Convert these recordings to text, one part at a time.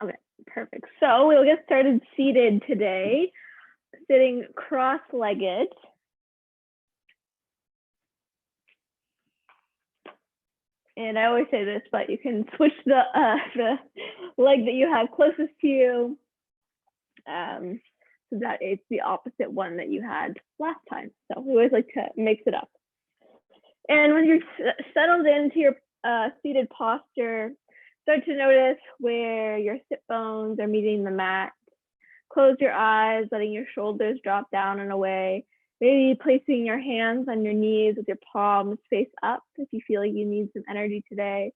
Okay, perfect. So we'll get started seated today, sitting cross-legged. And I always say this, but you can switch the leg that you have closest to you, so that it's the opposite one that you had last time. So we always like to mix it up. And when you're settled into your seated posture, start to notice where your sit bones are meeting the mat. Close your eyes, letting your shoulders drop down and away. Maybe placing your hands on your knees with your palms face up if you feel like you need some energy today.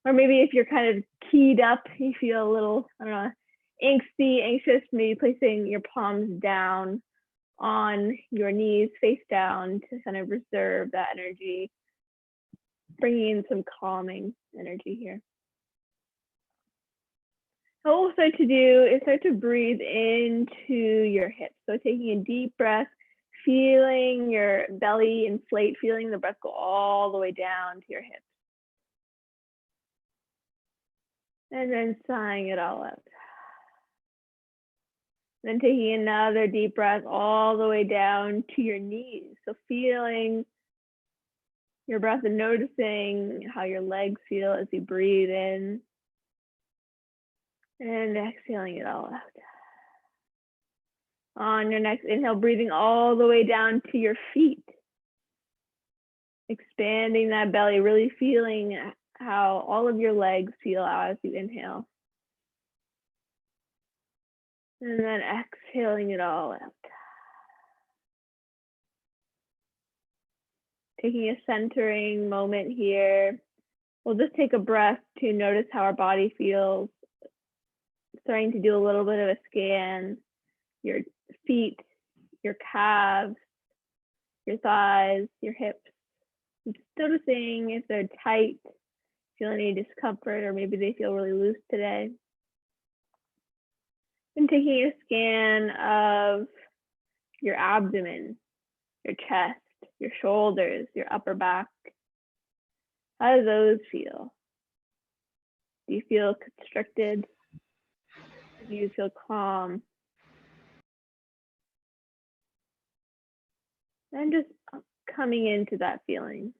Or maybe if you're kind of keyed up, you feel a little, I don't know, angsty, anxious, maybe placing your palms down on your knees, face down, to kind of reserve that energy, bringing in some calming energy here. What we'll start to do is start to breathe into your hips. So taking a deep breath, feeling your belly inflate, feeling the breath go all the way down to your hips. And then sighing it all out. Then taking another deep breath all the way down to your knees. So feeling your breath and noticing how your legs feel as you breathe in. And exhaling it all out. On your next inhale, breathing all the way down to your feet. Expanding that belly, really feeling how all of your legs feel as you inhale. And then exhaling it all out. Taking a centering moment here. We'll just take a breath to notice how our body feels. Starting to do a little bit of a scan. Your feet, your calves, your thighs, your hips. Just noticing if they're tight, feel any discomfort, or maybe they feel really loose today. And taking a scan of your abdomen, your chest, your shoulders, your upper back. How do those feel? Do you feel constricted? Do you feel calm? And just coming into that feeling.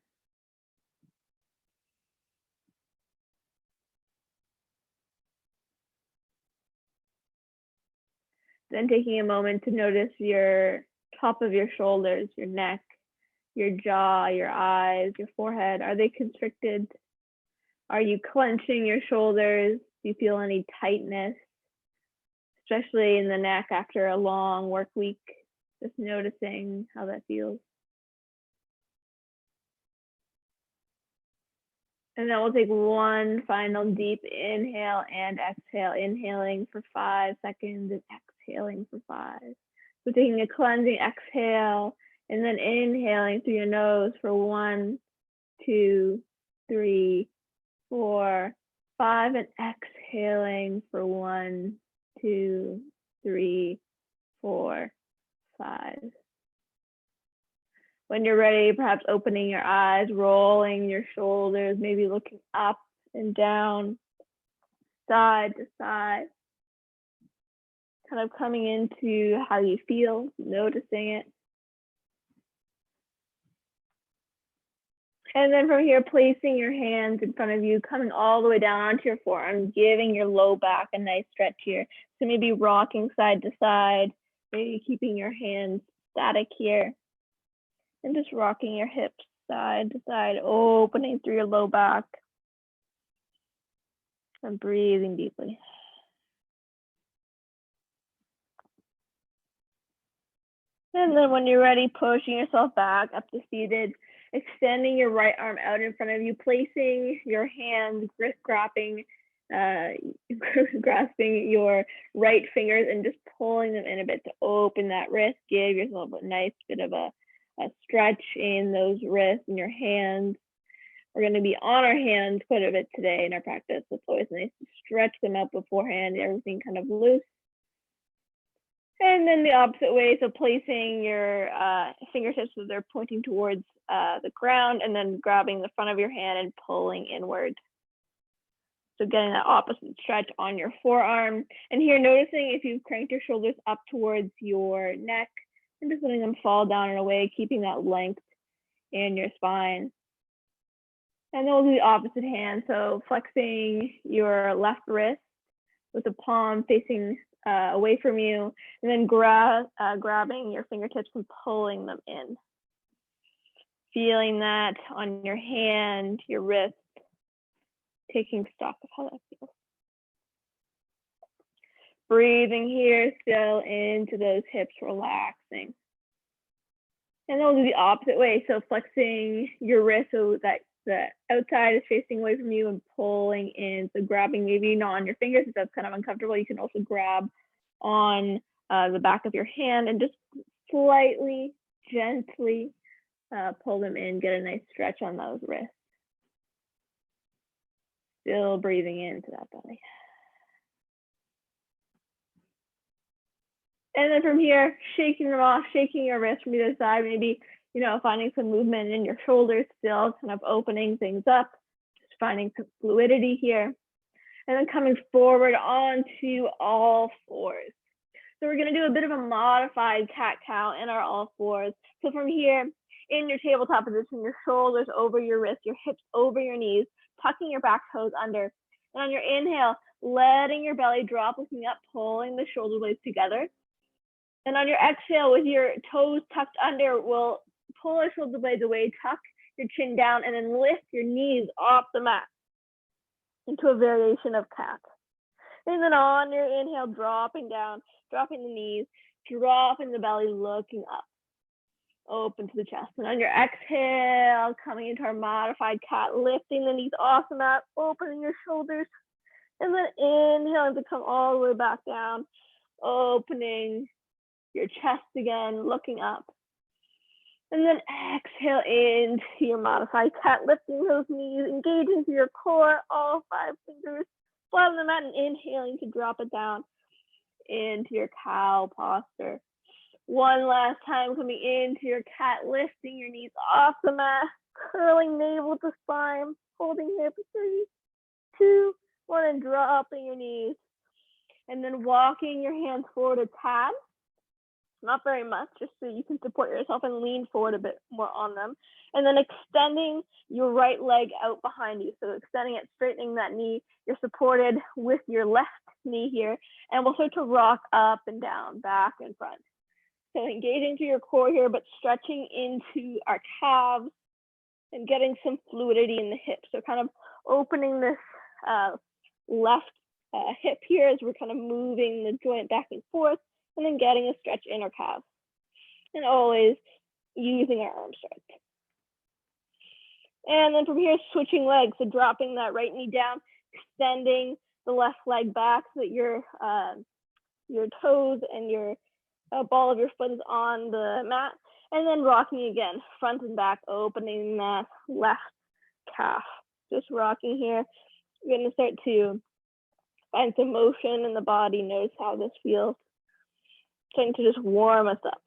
Then taking a moment to notice your top of your shoulders, your neck, your jaw, your eyes, your forehead. Are they constricted? Are you clenching your shoulders? Do you feel any tightness, especially in the neck after a long work week? Just noticing how that feels. And then we'll take one final deep inhale and exhale, inhaling for 5 seconds and exhaling for 5. So taking a cleansing exhale and then inhaling through your nose for 1, 2, 3, 4, 5, and exhaling for 1, 2, 3, 4, 5. When you're ready, perhaps opening your eyes, rolling your shoulders, maybe looking up and down, side to side. Kind of coming into how you feel, noticing it. And then from here, placing your hands in front of you, coming all the way down onto your forearms, giving your low back a nice stretch here. So maybe rocking side to side, maybe keeping your hands static here. And just rocking your hips side to side, opening through your low back. And breathing deeply. And then when you're ready, pushing yourself back up to seated, extending your right arm out in front of you, placing your hands, grasping your right fingers and just pulling them in a bit to open that wrist. Give yourself a nice bit of a stretch in those wrists and your hands. We're going to be on our hands quite a bit today in our practice. It's always nice to stretch them out beforehand, everything kind of loose. And then the opposite way, so placing your fingertips so they're pointing towards the ground and then grabbing the front of your hand and pulling inward. So getting that opposite stretch on your forearm. And here, noticing if you've cranked your shoulders up towards your neck and just letting them fall down and away, keeping that length in your spine. And then we'll do the opposite hand. So flexing your left wrist with the palm facing away from you, and then grabbing your fingertips and pulling them in. Feeling that on your hand, your wrist, taking stock of how that feels. Breathing here still into those hips, relaxing. And then we'll do the opposite way. So flexing your wrist so that the outside is facing away from you and pulling in. So grabbing, maybe not on your fingers if that's kind of uncomfortable. You can also grab on the back of your hand and just slightly, gently pull them in, get a nice stretch on those wrists. Still breathing into that belly. And then from here, shaking them off, shaking your wrist from either side, maybe, you know, finding some movement in your shoulders still, kind of opening things up, just finding some fluidity here. And then coming forward onto all fours. So we're gonna do a bit of a modified cat-cow in our all fours. So from here, in your tabletop position, your shoulders over your wrists, your hips over your knees, tucking your back toes under. And on your inhale, letting your belly drop, looking up, pulling the shoulder blades together. And on your exhale, with your toes tucked under, we'll pull our shoulder blades away, tuck your chin down, and then lift your knees off the mat into a variation of cat. And then on your inhale, dropping down, dropping the knees, dropping the belly, looking up, open to the chest. And on your exhale, coming into our modified cat, lifting the knees off the mat, opening your shoulders, and then inhaling to come all the way back down, opening your chest again, looking up. And then exhale into your modified cat, lifting those knees, engaging through your core, all 5 fingers flat on the mat, and inhaling to drop it down into your cow posture. One last time, coming into your cat, lifting your knees off the mat, curling navel to spine, holding here for 3, 2, 1, and dropping your knees. And then walking your hands forward a tad. Not very much, just so you can support yourself and lean forward a bit more on them. And then extending your right leg out behind you. So extending it, straightening that knee. You're supported with your left knee here. And we'll start to rock up and down, back and front. So engaging through your core here, but stretching into our calves and getting some fluidity in the hips. So kind of opening this left hip here as we're kind of moving the joint back and forth. And then getting a stretch in our calves. And always using our arm strength. And then from here, switching legs. So dropping that right knee down, extending the left leg back so that your toes and your ball of your foot is on the mat. And then rocking again, front and back, opening that left calf. Just rocking here. We're going to start to find some motion in the body. Notice how this feels. Trying to just warm us up.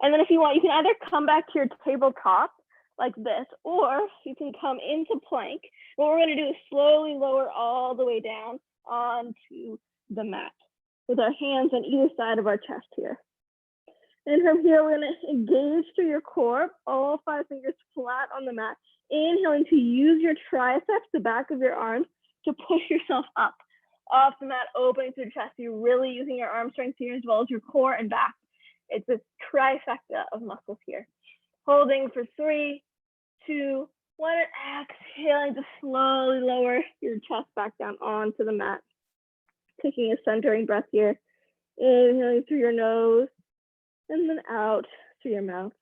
And then if you want, you can either come back to your tabletop like this, or you can come into plank. What we're going to do is slowly lower all the way down onto the mat with our hands on either side of our chest here. And from here, we're going to engage through your core, all 5 fingers flat on the mat. Inhaling to use your triceps, the back of your arms, to push yourself up. Off the mat, opening through the chest. You're really using your arm strength here as well as your core and back. It's a trifecta of muscles here. Holding for 3, 2, 1, and exhaling to slowly lower your chest back down onto the mat. Taking a centering breath here. Inhaling through your nose and then out through your mouth.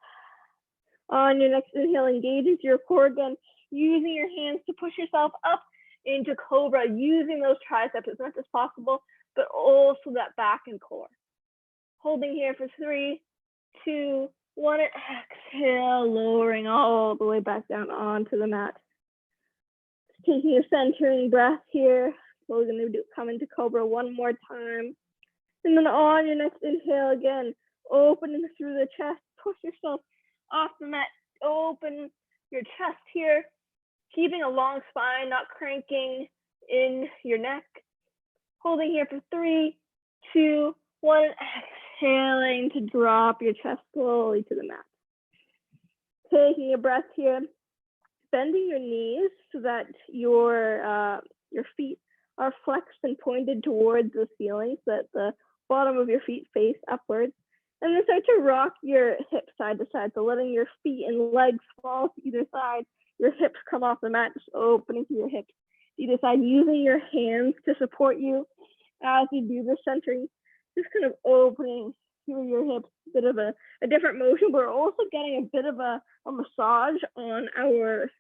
On your next inhale, engaging through your core again, using your hands to push yourself up into cobra, using those triceps as much as possible, but also that back and core. Holding here for 3, 2, 1, and exhale, lowering all the way back down onto the mat. Taking a centering breath here. So we're going to come into cobra one more time. And then on your next inhale again, opening through the chest, push yourself off the mat, open your chest here. Keeping a long spine, not cranking in your neck. Holding here for 3, 2, 1, exhaling to drop your chest slowly to the mat. Taking a breath here, bending your knees so that your feet are flexed and pointed towards the ceiling so that the bottom of your feet face upwards. And then start to rock your hips side to side. So letting your feet and legs fall to either side. Your hips come off the mat, just opening through your hips to either side, using your hands to support you as you do this, centering, just kind of opening through your hips, a bit of a different motion, but we're also getting a bit of a massage on our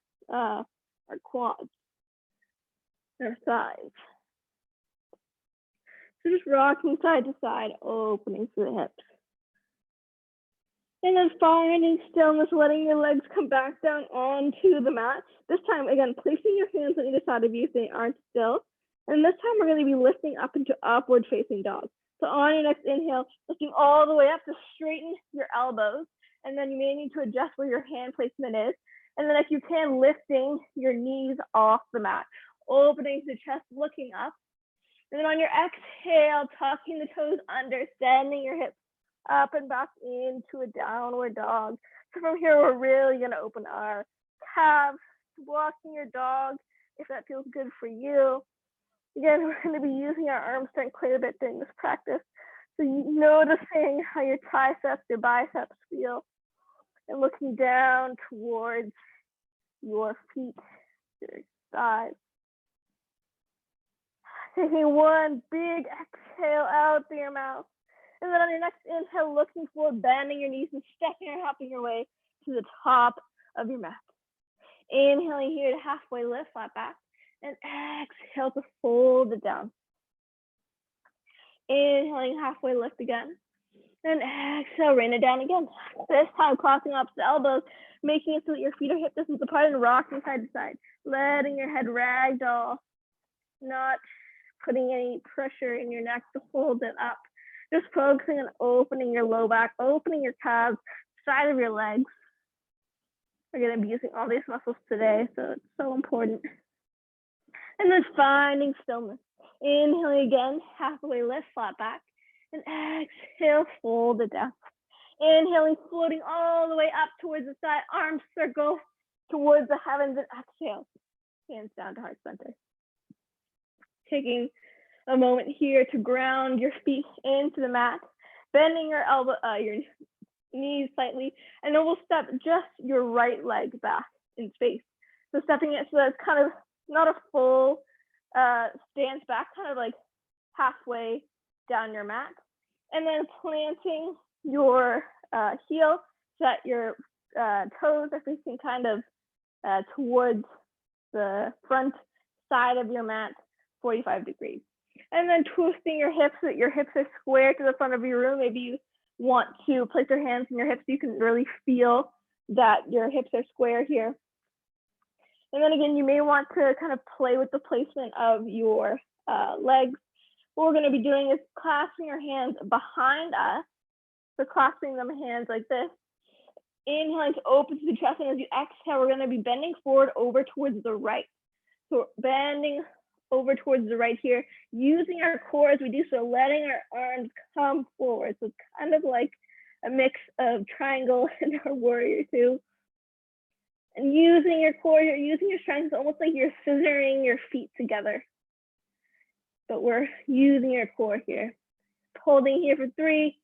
quads, our thighs. So just rocking side to side, opening through the hips. And then finding stillness, letting your legs come back down onto the mat. This time, again, placing your hands on either side of you if they aren't still. And this time we're going to be lifting up into upward facing dog. So on your next inhale, lifting all the way up to straighten your elbows. And then you may need to adjust where your hand placement is. And then if you can, lifting your knees off the mat, opening the chest, looking up. And then on your exhale, tucking the toes under, sending your hips up and back into a downward dog. So from here, we're really going to open our calves, walking your dog if that feels good for you. Again, we're going to be using our arm strength quite a bit during this practice. So noticing how your triceps, your biceps feel, and looking down towards your feet, your thighs. Taking one big exhale out through your mouth. And then on your next inhale, looking forward, bending your knees and stepping or hopping your way to the top of your mat. Inhaling here to halfway lift, flat back. And exhale to fold it down. Inhaling, halfway lift again. And exhale, rain it down again. This time, crossing opposite elbows, making it so that your feet are hip distance apart and rocking side to side. Letting your head ragdoll, not putting any pressure in your neck to hold it up. Just focusing on opening your low back, opening your calves, side of your legs. We're going to be using all these muscles today, so it's so important. And then finding stillness. Inhaling again, halfway lift, flat back. And exhale, fold it down. Inhaling, floating all the way up towards the side, arms circle towards the heavens, and exhale, hands down to heart center. Taking a moment here to ground your feet into the mat, bending your your knees slightly, and then we'll step just your right leg back in space. So stepping it so that it's kind of not a full stance back, kind of like halfway down your mat, and then planting your heel so that your toes are facing kind of towards the front side of your mat, 45 degrees. And then twisting your hips so that your hips are square to the front of your room. Maybe you want to place your hands on your hips so you can really feel that your hips are square here. And then again, you may want to kind of play with the placement of your legs. What we're going to be doing is clasping your hands behind us. So clasping them hands like this. Inhaling to open to the chest, and as you exhale, we're going to be bending forward over towards the right. So bending over towards the right here, using our core as we do so, letting our arms come forward. So it's kind of like a mix of triangle and our warrior two. And using your core, you're using your strength, it's almost like you're scissoring your feet together. But we're using your core here. Holding here for 3,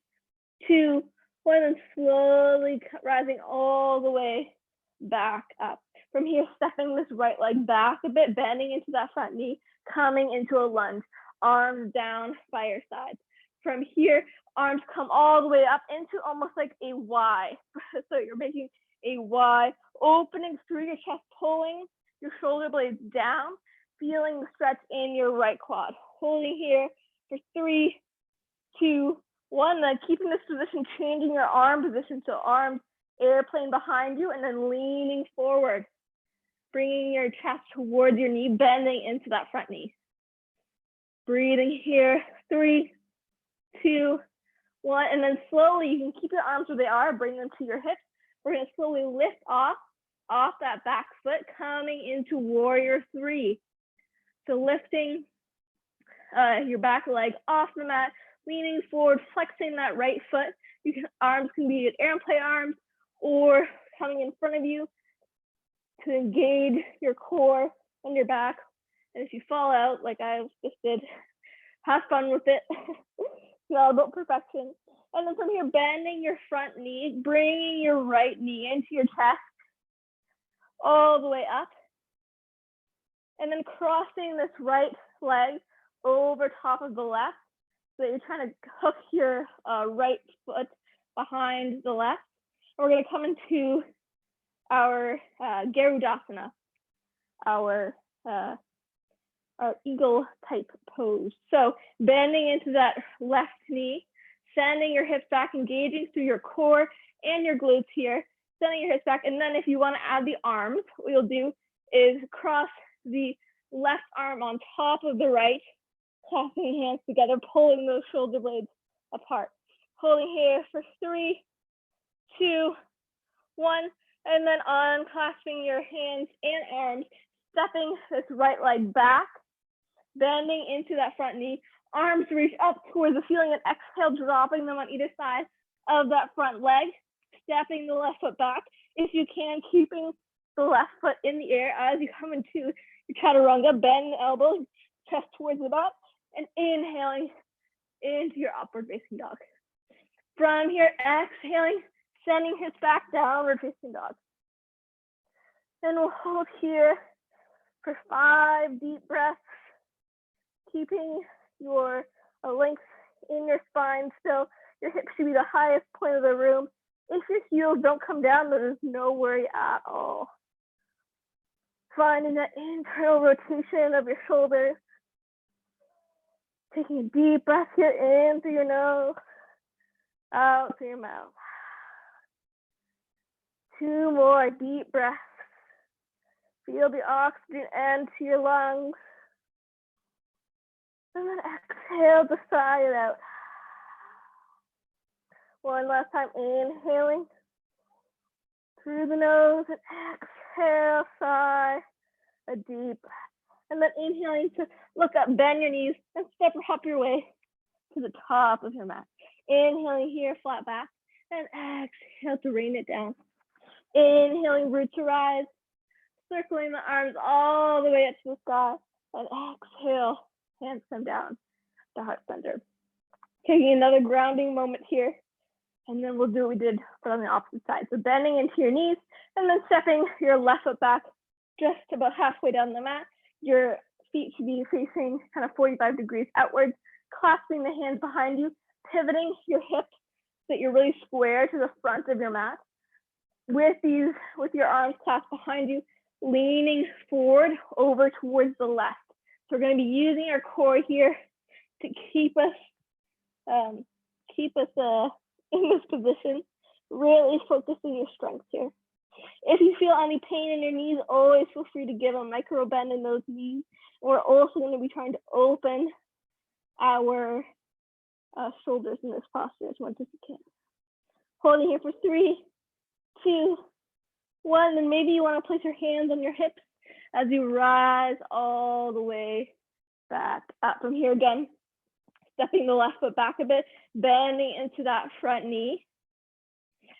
2, 1, and slowly rising all the way back up. From here, stepping this right leg back a bit, bending into that front knee, coming into a lunge, arms down by your side. From here, arms come all the way up into almost like a Y. So you're making a Y, opening through your chest, pulling your shoulder blades down, feeling the stretch in your right quad. Holding here for 3, 2, 1, then keeping this position, changing your arm position. So arms airplane behind you, and then leaning forward, bringing your chest towards your knee, bending into that front knee. Breathing here, 3, 2, 1, and then slowly you can keep your arms where they are, bring them to your hips. We're going to slowly lift off off that back foot, coming into warrior three. So lifting your back leg off the mat, leaning forward, flexing that right foot. Arms can be airplane arms or coming in front of you to engage your core and your back. And if you fall out, like I just did, have fun with it. It's not about perfection. And then from here, bending your front knee, bringing your right knee into your chest, all the way up. And then crossing this right leg over top of the left. So you're trying to hook your right foot behind the left. And we're going to come into our Garudasana, our eagle type pose. So bending into that left knee, sending your hips back, engaging through your core and your glutes here, sending your hips back. And then if you want to add the arms, what you'll do is cross the left arm on top of the right, clasping hands together, pulling those shoulder blades apart. Holding here for 3, 2, 1, and then unclasping your hands and arms, stepping this right leg back, bending into that front knee, arms reach up towards the ceiling, and exhale, dropping them on either side of that front leg, stepping the left foot back. If you can, keeping the left foot in the air as you come into your chaturanga, bend the elbows, chest towards the butt, and inhaling into your upward facing dog. From here, exhaling, sending hips back, downward facing dog. Then we'll hold here for 5 deep breaths, keeping your length in your spine still. Your hips should be the highest point of the room. If your heels don't come down, there's no worry at all. Finding that internal rotation of your shoulders. Taking a deep breath here in through your nose, out through your mouth. 2 more deep breaths. Feel the oxygen enter your lungs. And then exhale to sigh it out. One last time, inhaling through the nose and exhale, sigh, a deep breath. And then inhaling to look up, bend your knees, and step or hop your way to the top of your mat. Inhaling here, flat back, and exhale to rain it down. Inhaling, root to rise, circling the arms all the way up to the sky, and exhale, hands come down to heart center. Taking another grounding moment here, and then we'll do what we did but on the opposite side. So bending into your knees, and then stepping your left foot back just about halfway down the mat. Your feet should be facing kind of 45 degrees outwards, clasping the hands behind you, pivoting your hips so that you're really square to the front of your mat. With your arms clasped behind you, leaning forward over towards the left. So we're going to be using our core here to keep us in this position, really focusing your strength here. If you feel any pain in your knees, always feel free to give a micro bend in those knees. We're also going to be trying to open our shoulders in this posture as much as you can. Holding here for 3, 2, 1, and maybe you want to place your hands on your hips as you rise all the way back up. From here again, stepping the left foot back a bit, bending into that front knee.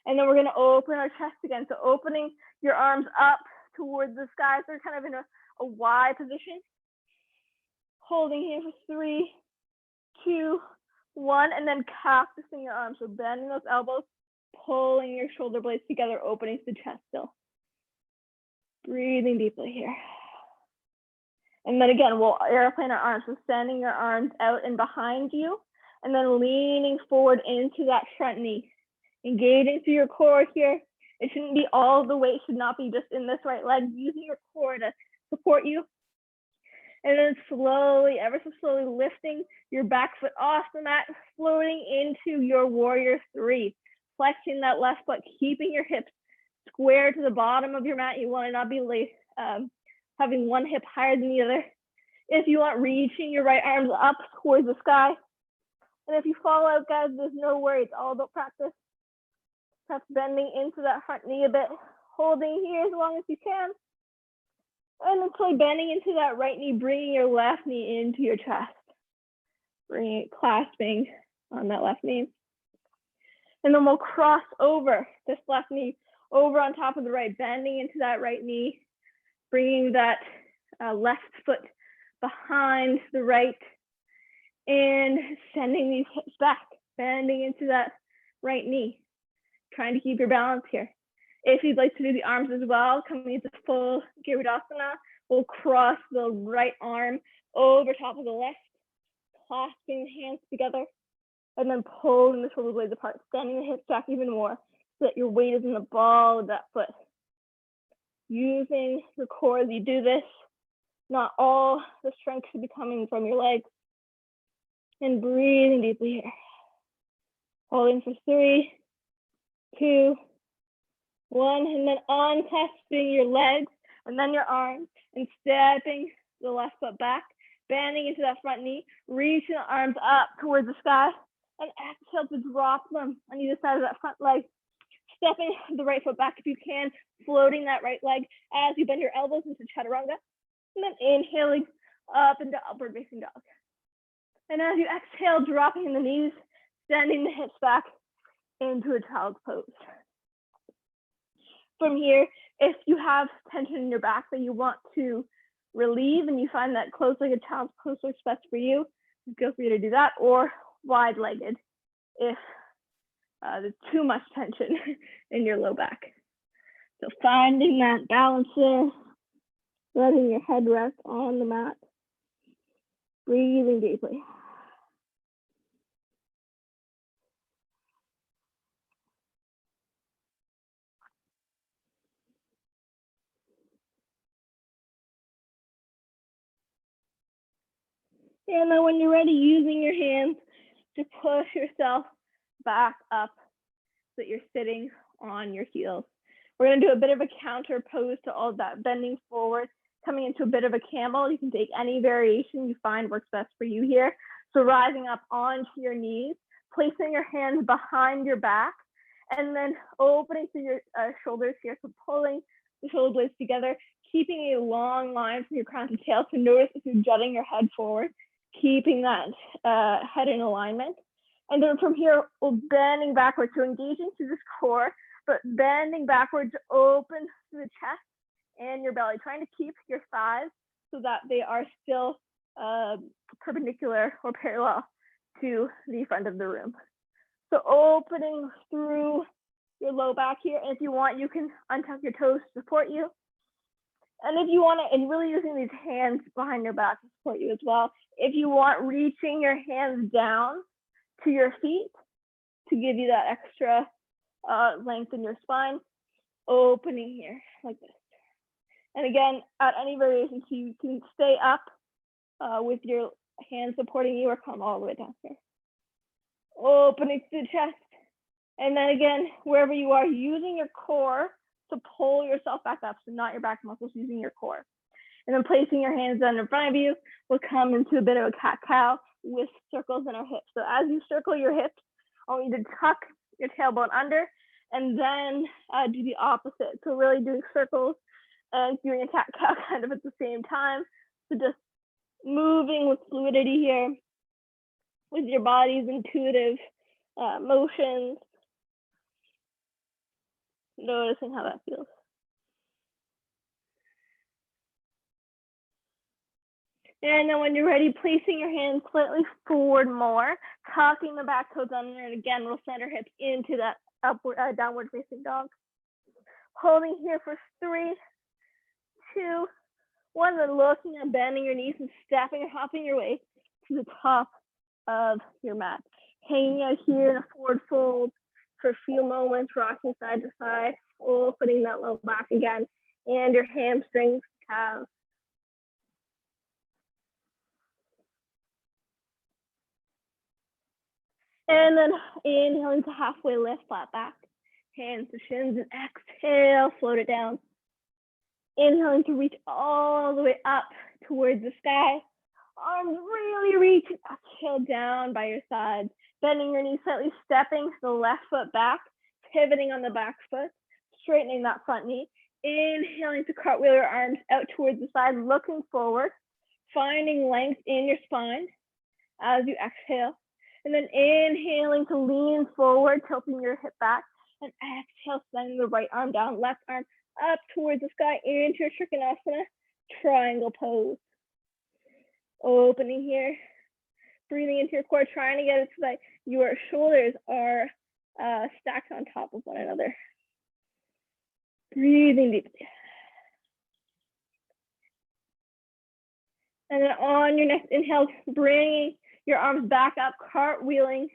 And then we're going to open our chest again. So opening your arms up towards the sky. So they're kind of in a Y position. Holding here for 3, 2, 1, and then cactusing your arms. So bending those elbows, pulling your shoulder blades together, opening the chest still. Breathing deeply here. And then again, we'll airplane our arms. So sending your arms out and behind you, and then leaning forward into that front knee. Engaging through your core here. It shouldn't be all the weight, should not be just in this right leg, using your core to support you. And then slowly, ever so slowly, lifting your back foot off the mat, floating into your warrior 3. Flexing that left foot, keeping your hips square to the bottom of your mat. You want to not be having one hip higher than the other. If you want, reaching your right arms up towards the sky. And if you fall out, guys, there's no worry. It's all about practice. Perhaps bending into that front knee a bit, Holding here as long as you can. And then slowly bending into that right knee, bringing your left knee into your chest. Bringing it, clasping on that left knee. And then we'll cross over this left knee over on top of the right, bending into that right knee, bringing that left foot behind the right, and sending these hips back, bending into that right knee, trying to keep your balance here. If you'd like to do the arms as well, coming into full Garudasana, we'll cross the right arm over top of the left, clasping the hands together, and then pulling the shoulder blades apart, sending the hips back even more so that your weight is in the ball of that foot. Using your core as you do this, not all the strength should be coming from your legs. And breathing deeply here. Holding for 3, 2, 1, and then unclasping your legs and then your arms and stepping the left foot back, bending into that front knee, reaching the arms up towards the sky, and exhale to drop them on either side of that front leg. Stepping the right foot back if you can, floating that right leg as you bend your elbows into chaturanga, and then inhaling up into upward facing dog. And as you exhale, dropping the knees, sending the hips back into a child's pose. From here, if you have tension in your back that you want to relieve and you find that closed-legged child's pose works best for you, feel free to do that, or wide-legged if there's too much tension in your low back. So finding that balance there, letting your head rest on the mat, breathing deeply. And then when you're ready, using your hands to push yourself back up so that you're sitting on your heels. We're going to do a bit of a counter pose to all of that, bending forward, coming into a bit of a camel. You can take any variation you find works best for you here. So rising up onto your knees, placing your hands behind your back, and then opening through your shoulders here. So pulling the shoulder blades together, keeping a long line from your crown to tail. So notice if you're jutting your head forward, keeping that head in alignment. And then from here, we're bending backwards, so engaging through this core, but bending backwards to open through the chest and your belly, trying to keep your thighs so that they are still perpendicular or parallel to the front of the room. So opening through your low back here. And if you want, you can untuck your toes to support you. And if you want to, and really using these hands behind your back to support you as well. If you want, reaching your hands down to your feet to give you that extra length in your spine, opening here like this. And again, at any variation, so you can stay up with your hands supporting you or come all the way down here. Opening to the chest. And then again, wherever you are, using your core to pull yourself back up, so not your back muscles, using your core. And then placing your hands down in front of you, we'll come into a bit of a cat-cow with circles in our hips. So as you circle your hips, I want you to tuck your tailbone under and then do the opposite. So really doing circles and doing a cat-cow kind of at the same time. So just moving with fluidity here with your body's intuitive motions. Noticing how that feels. And then when you're ready, placing your hands slightly forward more, tucking the back toes under, and again, we'll send our hips into that upward, downward facing dog. Holding here for 3, 2, 1, then looking and bending your knees and stepping or hopping your way to the top of your mat. Hanging out here in a forward fold for a few moments, rocking side to side, opening that low back again, and your hamstrings, calves. And then inhaling to halfway lift, flat back, hands to shins, and exhale, float it down. Inhaling to reach all the way up towards the sky. Arms really reach, exhale down by your sides. Bending your knees slightly, stepping the left foot back, pivoting on the back foot, straightening that front knee. Inhaling to cartwheel your arms out towards the side, looking forward, finding length in your spine as you exhale. And then inhaling to lean forward, tilting your hip back. And exhale, sending the right arm down, left arm up towards the sky into your Trikonasana triangle pose. Opening here, breathing into your core, trying to get it so that your shoulders are stacked on top of one another. Breathing deeply. And then on your next inhale, bringing your arms back up, cartwheeling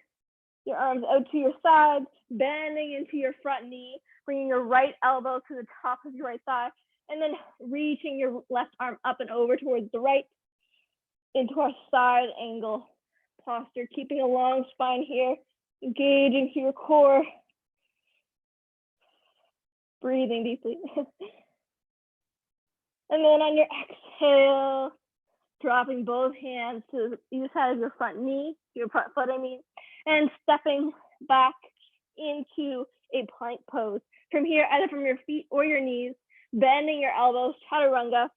your arms out to your sides, bending into your front knee, bringing your right elbow to the top of your right thigh, and then reaching your left arm up and over towards the right into our side angle posture, keeping a long spine here, engaging through your core, breathing deeply. And then on your exhale, dropping both hands to either side of your front knee, your front foot, and stepping back into a plank pose. From here, either from your feet or your knees, bending your elbows, chaturanga,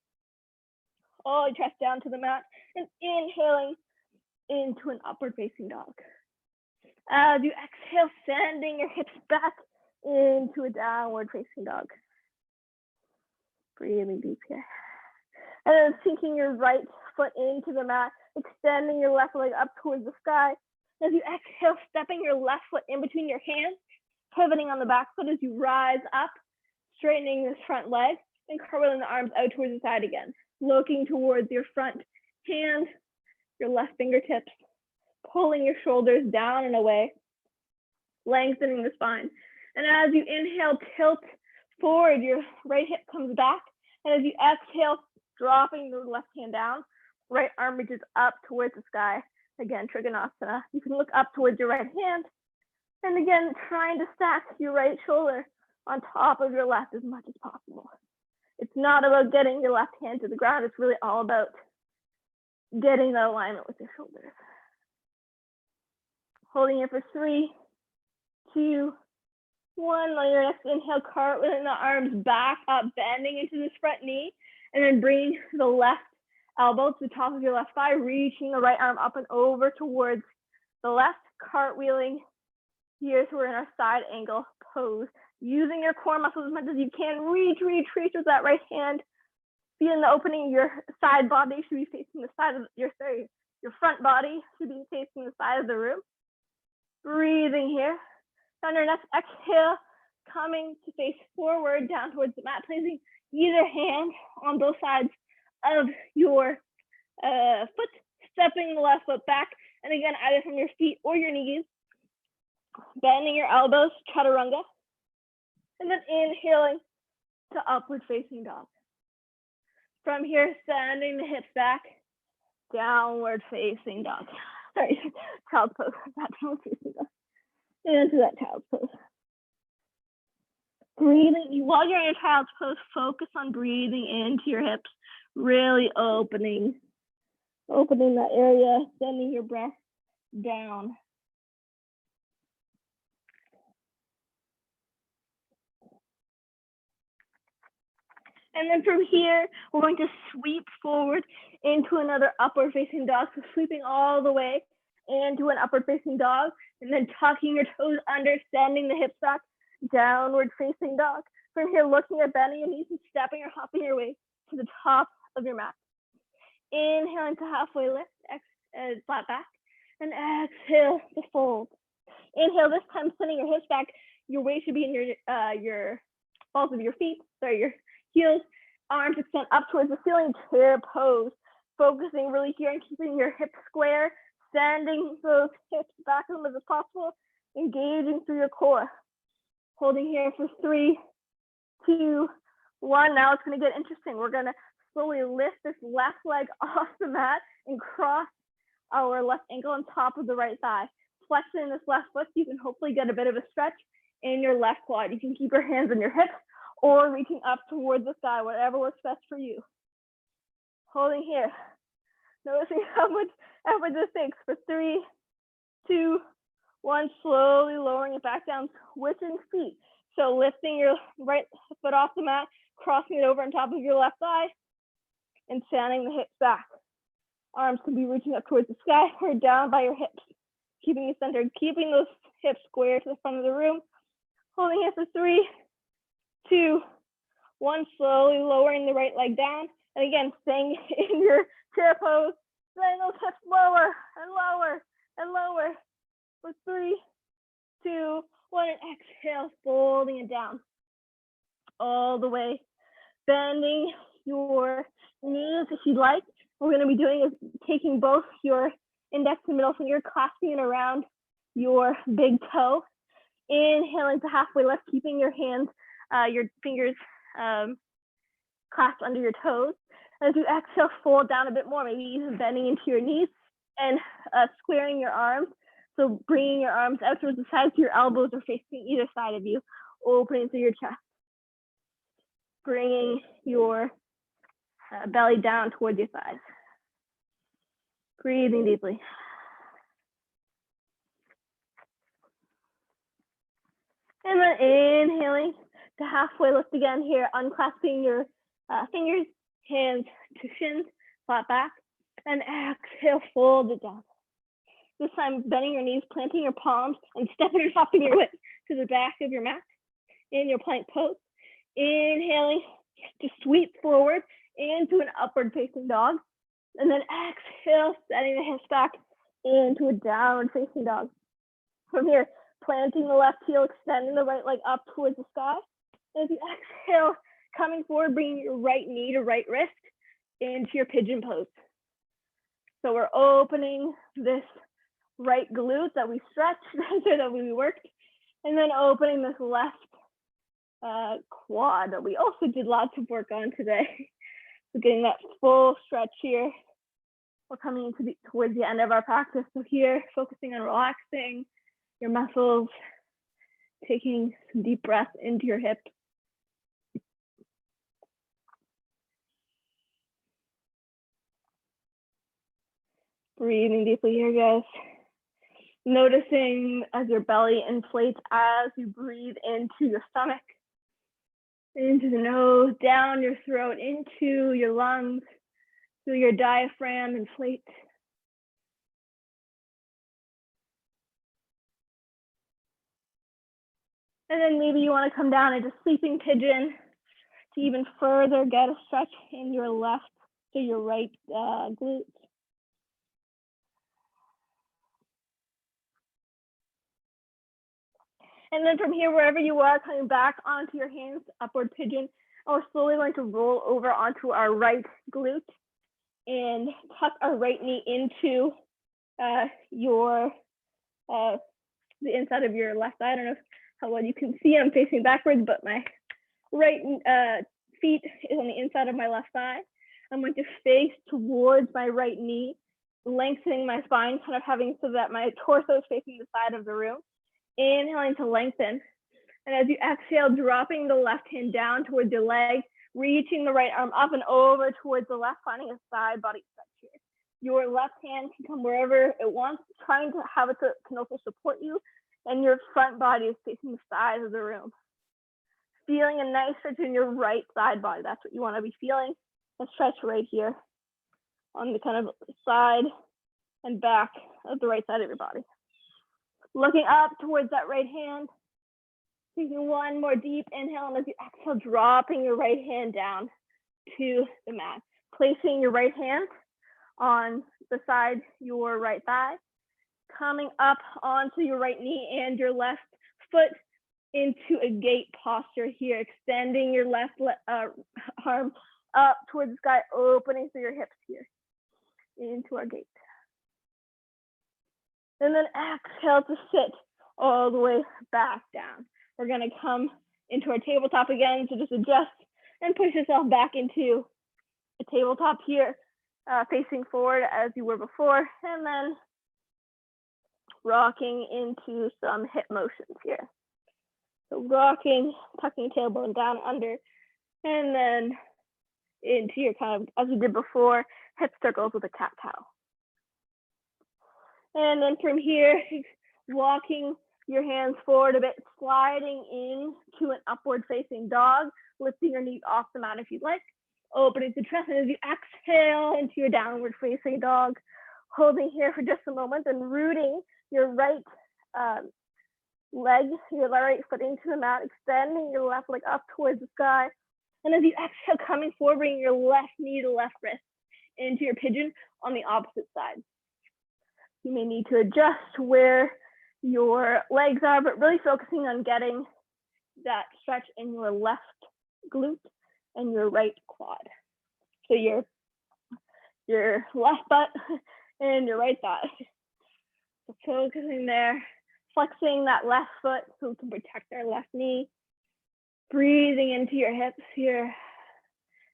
all your chest down to the mat, and inhaling into an upward facing dog. As you exhale, sending your hips back into a downward facing dog. Breathing deep here. And then sinking your right foot into the mat, extending your left leg up towards the sky. As you exhale, stepping your left foot in between your hands, pivoting on the back foot as you rise up, straightening this front leg, and curling the arms out towards the side again. Looking towards your front hand, your left fingertips, pulling your shoulders down and away, lengthening the spine. And as you inhale, tilt forward, your right hip comes back. And as you exhale, dropping the left hand down, right arm reaches up towards the sky. Again, Trikonasana. You can look up towards your right hand. And again, trying to stack your right shoulder on top of your left as much as possible. It's not about getting your left hand to the ground. It's really all about getting that alignment with your shoulders. Holding it for 3, 2, 1. On your next inhale, cartwheeling the arms back up, bending into this front knee, and then bringing the left elbow to the top of your left thigh, reaching the right arm up and over towards the left, cartwheeling here so we're in our side angle pose. Using your core muscles as much as you can. Reach with that right hand. Feeling the opening. Your side body should be facing the side of your front body should be facing the side of the room. Breathing here. On your next exhale, coming to face forward down towards the mat, placing either hand on both sides of your foot, stepping the left foot back, and again, either from your feet or your knees, bending your elbows, chaturanga, and then inhaling to upward facing dog. From here, sending the hips back, downward facing dog. Sorry, child's pose, not downward facing dog. Into that child's pose. Breathing, while you're in your child's pose, focus on breathing into your hips, really opening that area, sending your breath down. And then from here, we're going to sweep forward into another upward facing dog. So sweeping all the way into an upward facing dog, and then tucking your toes under, sending the hips back, downward facing dog. From here, looking at bending your knees and stepping or hopping your way to the top of your mat. Inhaling to halfway lift, flat back, and exhale to fold. Inhale, this time sending your hips back. Your weight should be in your balls of your feet, your heels, arms extend up towards the ceiling, chair pose. Focusing really here and keeping your hips square, sending those hips back as much as possible, engaging through your core. Holding here for 3, 2, 1. Now it's going to get interesting. We're going to slowly lift this left leg off the mat and cross our left ankle on top of the right thigh. Flexing this left foot, you can hopefully get a bit of a stretch in your left quad. You can keep your hands on your hips or reaching up towards the sky, whatever works best for you. Holding here. Noticing how much effort this takes for 3, 2, 1. Slowly lowering it back down, switching feet. So lifting your right foot off the mat, crossing it over on top of your left thigh, and sanding the hips back. Arms can be reaching up towards the sky or down by your hips. Keeping you centered, keeping those hips square to the front of the room. Holding here for 3, 2, 1, slowly lowering the right leg down. And again, staying in your chair pose, letting those hips lower and lower and lower. For 3, 2, 1, and exhale, folding it down. All the way. Bending your knees if you'd like. What we're going to be doing is taking both your index and middle finger, clasping it around your big toe. Inhaling to halfway lift, keeping your hands, your fingers clasped under your toes. As you exhale, fold down a bit more, maybe even bending into your knees and squaring your arms. So bringing your arms out towards the sides, your elbows are facing either side of you, opening through your chest. Bringing your belly down towards your thighs. Breathing deeply. And then inhaling to halfway lift again here, unclasping your fingers, hands to shins, flat back, and exhale, fold it down. This time, bending your knees, planting your palms, and stepping or hopping your way to the back of your mat in your plank pose. Inhaling to sweep forward into an upward facing dog. And then exhale, setting the hips back into a downward facing dog. From here, planting the left heel, extending the right leg up towards the sky. As you exhale, coming forward, bringing your right knee to right wrist into your pigeon pose. So we're opening this right glute that we stretched, that we worked, and then opening this left quad that we also did lots of work on today. So getting that full stretch here. We're coming towards the end of our practice. So here, focusing on relaxing your muscles, taking some deep breaths into your hips. Breathing deeply here, guys. Noticing as your belly inflates as you breathe into your stomach, into the nose, down your throat, into your lungs, through your diaphragm, inflate. And then maybe you want to come down into sleeping pigeon to even further get a stretch in your left to your right glute. And then from here, wherever you are, coming back onto your hands, upward pigeon, and we're slowly going to roll over onto our right glute and tuck our right knee into the inside of your left thigh. I don't know how well you can see, I'm facing backwards, but my right feet is on the inside of my left thigh. I'm going to face towards my right knee, lengthening my spine, kind of having so that my torso is facing the side of the room. Inhaling to lengthen. And as you exhale, dropping the left hand down towards your leg, reaching the right arm up and over towards the left, finding a side body stretch here. Your left hand can come wherever it wants, trying to have it can also support you, and your front body is facing the side of the room. Feeling a nice stretch in your right side body. That's what you want to be feeling. A stretch right here on the kind of side and back of the right side of your body. Looking up towards that right hand, taking one more deep inhale, and as you exhale, dropping your right hand down to the mat. Placing your right hand on beside your right thigh, coming up onto your right knee and your left foot into a gate posture here, extending your left arm up towards the sky, opening through your hips here into our gate. And then exhale to sit all the way back down. We're gonna come into our tabletop again, so just adjust and push yourself back into a tabletop here, facing forward as you were before, and then rocking into some hip motions here. So rocking, tucking your tailbone down under, and then into your kind of, as we did before, hip circles with a cat-cow. And then from here, walking your hands forward a bit, sliding into an upward facing dog, lifting your knees off the mat if you'd like, opening the chest, and as you exhale into your downward facing dog, holding here for just a moment and rooting your right leg, your right foot into the mat, extending your left leg up towards the sky. And as you exhale, coming forward, bringing your left knee to left wrist into your pigeon on the opposite side. You may need to adjust where your legs are, but really focusing on getting that stretch in your left glute and your right quad. So your left butt and your right thigh. So focusing there, flexing that left foot so we can protect our left knee, breathing into your hips here.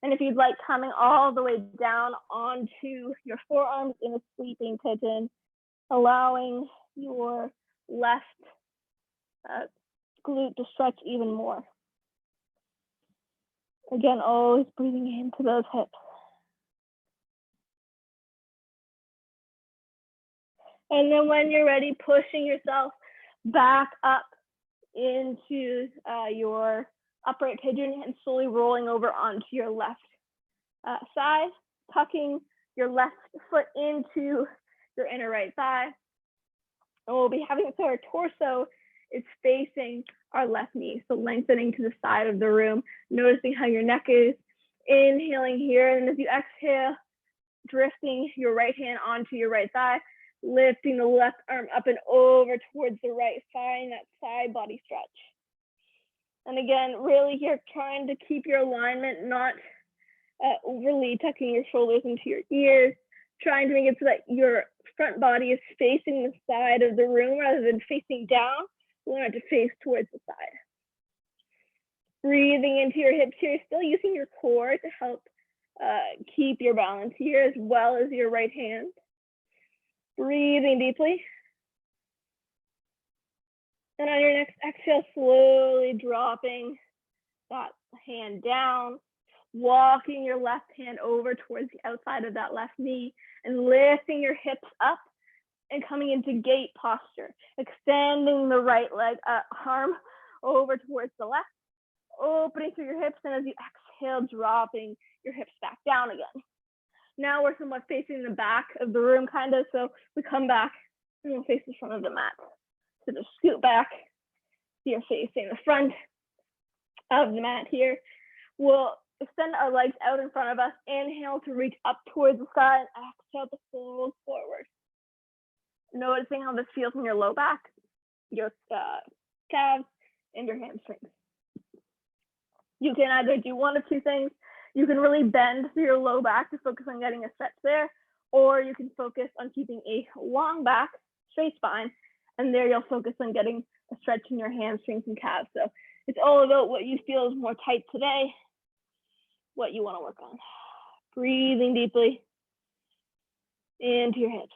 And if you'd like, coming all the way down onto your forearms in a sleeping pigeon, allowing your left glute to stretch even more. Again, always breathing into those hips. And then when you're ready, pushing yourself back up into your upright pigeon and slowly rolling over onto your left side, tucking your left foot into your inner right thigh. And we'll be having, so our torso is facing our left knee, so lengthening to the side of the room, noticing how your neck is, inhaling here, and as you exhale, drifting your right hand onto your right thigh, lifting the left arm up and over towards the right thigh, that side body stretch. And again, really here, trying to keep your alignment, not overly tucking your shoulders into your ears, trying to make it so that your front body is facing the side of the room rather than facing down. We want it to face towards the side. Breathing into your hips here, still using your core to help keep your balance here as well as your right hand. Breathing deeply. And on your next exhale, slowly dropping that hand down, walking your left hand over towards the outside of that left knee and lifting your hips up and coming into gate posture, extending the right leg arm over towards the left, opening through your hips, and as you exhale, dropping your hips back down again. Now we're somewhat facing the back of the room, kind of, so we come back and we'll face the front of the mat. So just scoot back, so you're facing the front of the mat here. We'll extend our legs out in front of us, inhale to reach up towards the sky, and exhale to fold forward. Noticing how this feels in your low back, your calves, and your hamstrings. You can either do one of two things. You can really bend through your low back to focus on getting a stretch there, or you can focus on keeping a long back, straight spine, and there you'll focus on getting a stretch in your hamstrings and calves. So it's all about what you feel is more tight today, what you want to work on. Breathing deeply into your hips.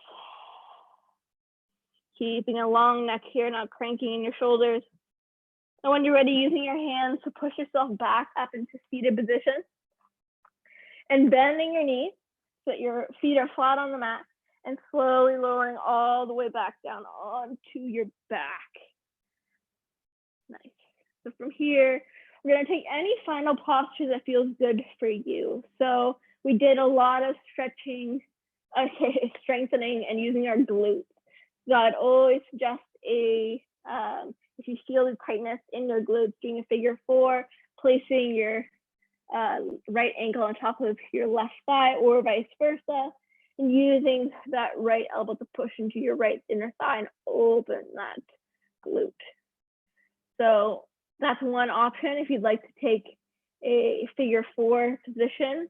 Keeping a long neck here, not cranking in your shoulders. And when you're ready, using your hands to push yourself back up into seated position and bending your knees so that your feet are flat on the mat and slowly lowering all the way back down onto your back. Nice. So from here, we're going to take any final posture that feels good for you. So we did a lot of stretching, strengthening, and using our glutes. So I'd always suggest if you feel the tightness in your glutes, doing a figure 4, placing your right ankle on top of your left thigh or vice versa, and using that right elbow to push into your right inner thigh and open that glute. So that's one option if you'd like to take a figure 4 position.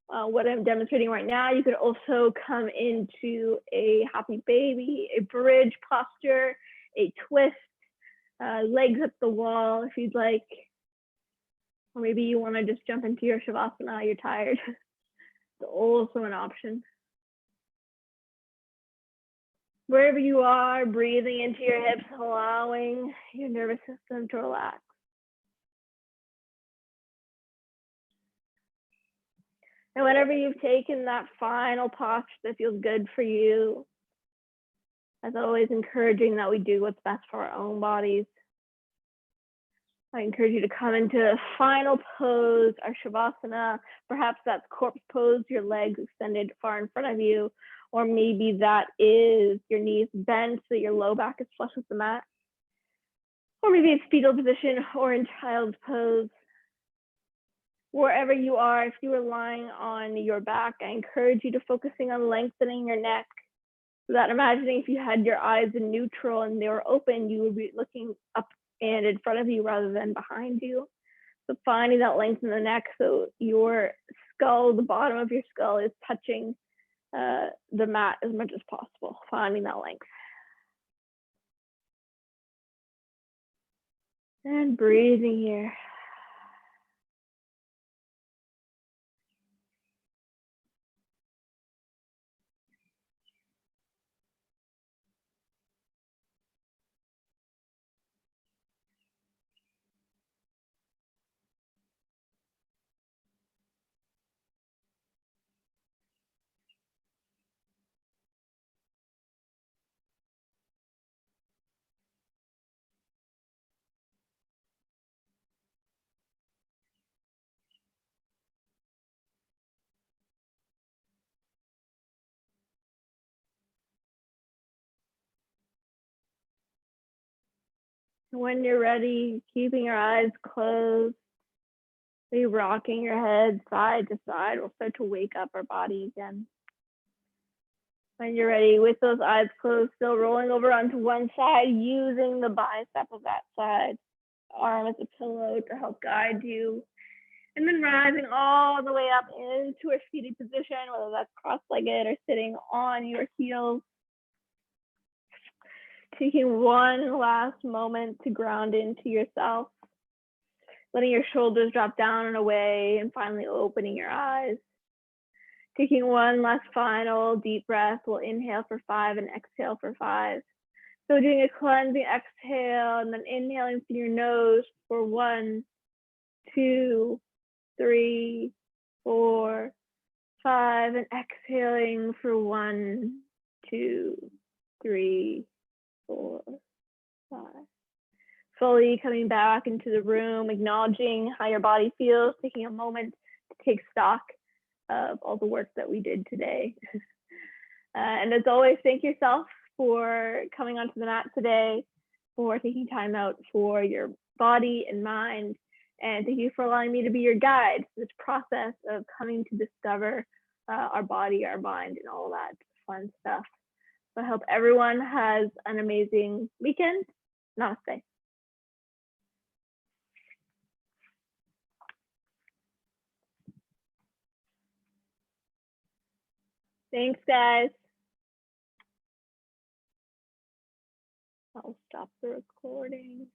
What I'm demonstrating right now, you could also come into a happy baby, a bridge posture, a twist, legs up the wall if you'd like. Or maybe you want to just jump into your shavasana, you're tired. It's also an option. Wherever you are, breathing into your hips, allowing your nervous system to relax. And whenever you've taken that final posture that feels good for you, As always, encouraging that we do what's best for our own bodies. I encourage you to come into a final pose, our Shavasana. Perhaps that's corpse pose, your legs extended far in front of you, or maybe that is your knees bent so that your low back is flush with the mat. Or maybe it's fetal position or in child's pose. Wherever you are, if you are lying on your back, I encourage you to focusing on lengthening your neck. So that imagining if you had your eyes in neutral and they were open, you would be looking up and in front of you rather than behind you. So finding that length in the neck so your skull, the bottom of your skull is touching the mat as much as possible, finding that length. And breathing here. When you're ready, keeping your eyes closed, maybe rocking your head side to side will start to wake up our body again. When you're ready, with those eyes closed, still rolling over onto one side, using the bicep of that side, arm as a pillow to help guide you. And then rising all the way up into a seated position, whether that's cross-legged or sitting on your heels. Taking one last moment to ground into yourself, letting your shoulders drop down and away, and finally opening your eyes. Taking one last final deep breath, we'll inhale for 5 and exhale for 5. So doing a cleansing exhale and then inhaling through your nose for 1, 2, 3, 4, 5, and exhaling for 1, 2, 3, 4, 5. Fully coming back into the room, acknowledging how your body feels, taking a moment to take stock of all the work that we did today. And as always, thank yourself for coming onto the mat today, for taking time out for your body and mind, and thank you for allowing me to be your guide to this process of coming to discover our body, our mind, and all that fun stuff. So I hope everyone has an amazing weekend. Namaste. Thanks, guys. I'll stop the recording.